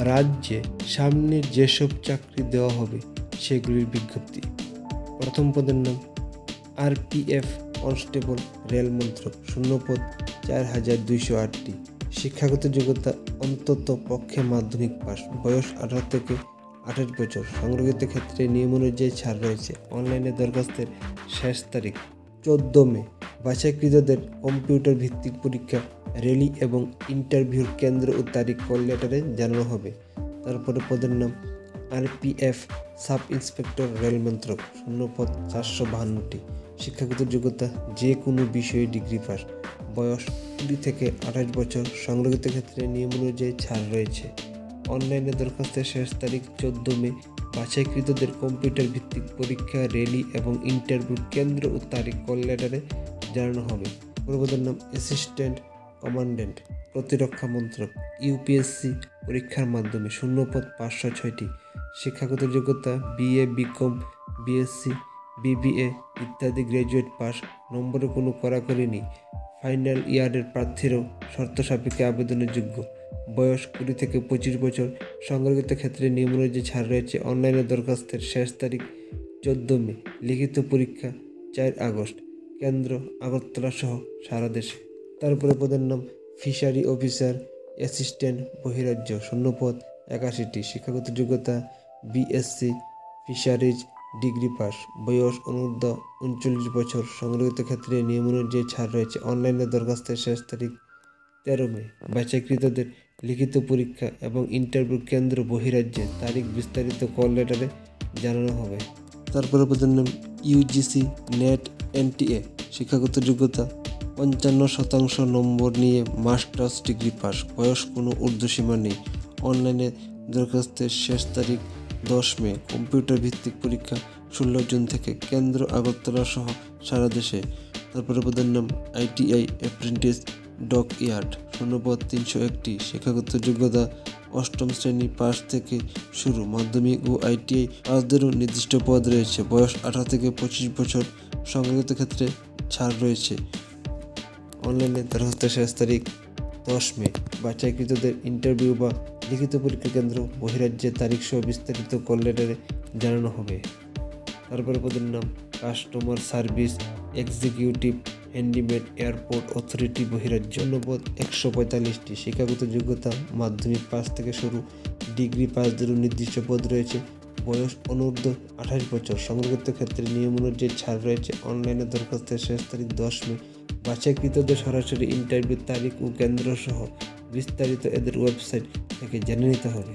রাজ্যে সামনের যেসব চাকরি দেওয়া হবে সেগুলির বিজ্ঞপ্তি। প্রথম পদের নাম আরপিএফ কনস্টেবল, রেল মন্ত্রক, শূন্যপদ 4208টি। শিক্ষাগত যোগ্যতা অন্তত পক্ষে মাধ্যমিক পাস, বয়স 18 থেকে 28 বছর। সংরক্ষিত ক্ষেত্রে নিয়ম অনুযায়ী ছাড় রয়েছে। অনলাইনে দরখাস্তের শেষ তারিখ 14 মে। বাছাইকৃতদের কম্পিউটার ভিত্তিক পরীক্ষা, র্যালি এবং ইন্টারভিউর কেন্দ্র ও তারিখ কল লেটারে জানানো হবে। তারপরে পদের নাম আরপিএফ সাব ইন্সপেক্টর, রেল মন্ত্রক, শূন্যপদ 452টি। শিক্ষাগত যোগ্যতা যে কোনো বিষয়ে ডিগ্রি পাস, বয়স 20 থেকে 28 বছর। সংরক্ষিত ক্ষেত্রে নিয়ম অনুযায়ী ছাড় রয়েছে। অনলাইনে দরখাস্তের শেষ তারিখ 14 মে। বাছাইকৃতদের কম্পিউটার ভিত্তিক পরীক্ষা, র্যালি এবং ইন্টারভিউ কেন্দ্র ও তারিখ কল লেটারে জানানো হবে। পদের নাম অ্যাসিস্ট্যান্ট কমান্ড্যান্ট, প্রতিরক্ষা মন্ত্রক, ইউপিএসসি পরীক্ষার মাধ্যমে, শূন্যপদ 506টি। শিক্ষাগত যোগ্যতা বিএ, বিকম, বিএসসি, বিবিএ ইত্যাদি গ্র্যাজুয়েট পাস। নম্বরে কোনো কড়াকড়ি নেই। ফাইনাল ইয়ারের প্রার্থীরাও শর্ত সাপেক্ষে আবেদনের যোগ্য। বয়স 20 থেকে 25 বছর। সংরক্ষিত ক্ষেত্রে নিয়ম অনুযায়ী ছাড় রয়েছে। অনলাইনে দরখাস্তের শেষ তারিখ 14 মে। লিখিত পরীক্ষা 4 আগস্ট। কেন্দ্র আগরতলা সহ সারা দেশে। তারপরে পদের নাম ফিশারি অফিসার অ্যাসিস্ট্যান্ট, বহিরাজ্য, শূন্যপদ 81টি। শিক্ষাগত যোগ্যতা বিএসসি ফিশারিজ, ডিগ্রি পাস, বয়স অনূর্ধ্ব 39 বছর। সংরক্ষিত ক্ষেত্রে নিয়ম অনুযায়ী ছাড় রয়েছে। অনলাইনে দরখাস্তের শেষ তারিখ 13 মে। বাছাইকৃতদের লিখিত পরীক্ষা এবং ইন্টারভিউ কেন্দ্র বহিরাজ্যে, তারিখ বিস্তারিত কল লেটারে জানানো হবে। তারপরে পদের নাম ইউজিসি নেট এনটিএ। শিক্ষাগত যোগ্যতা 55% নম্বর নিয়ে মাস্টার্স ডিগ্রি পাস, বয়স কোনো ঊর্ধ্বসীমা নেই। অনলাইনে দরখাস্তের শেষ তারিখ 10 মে। কম্পিউটার ভিত্তিক পরীক্ষা 16 জুন থেকে। কেন্দ্র আগরতলা সহ সারা দেশে। তারপরে পদের নাম আইটিআই অ্যাপ্রেন্টিস ডক ইয়ার্ড, শূন্যপদ 301টি। শিক্ষাগত যোগ্যতা 8ম শ্রেণী পাস থেকে শুরু। মাধ্যমিক ও আইটিআই পাসদেরও নির্দিষ্ট পদ রয়েছে। বয়স 18 থেকে 25 বছর। সংরক্ষিত ক্ষেত্রে ছাড় রয়েছে। অনলাইনে দরখাস্তের শেষ তারিখ 10 মে। বাছাইকৃতদের ইন্টারভিউ বা লিখিত পরীক্ষা কেন্দ্র বহিরাজ্যের তারিখ সহ বিস্তারিত কল লেটারে জানানো হবে। তারপরে পদের নাম customer service executive, handyman, airport authority, বহিরাজ্য, শূন্যপদ 145টি। শিক্ষাগত যোগ্যতা মাধ্যমিক পাস থেকে শুরু। ডিগ্রি পাসদেরও নির্দিষ্ট পদ রয়েছে। বয়স অনূর্ধ্ব 28 বছর। সংরক্ষিত ক্ষেত্রে নিয়ম অনুযায়ী ছাড় রয়েছে। অনলাইনে দরখাস্তের শেষ তারিখ 10 মে। বাছাইকৃতদের সরাসরি ইন্টারভিউ তারিখ ও কেন্দ্র সহ বিস্তারিত এদের ওয়েবসাইট থেকে জেনে নিতে হবে।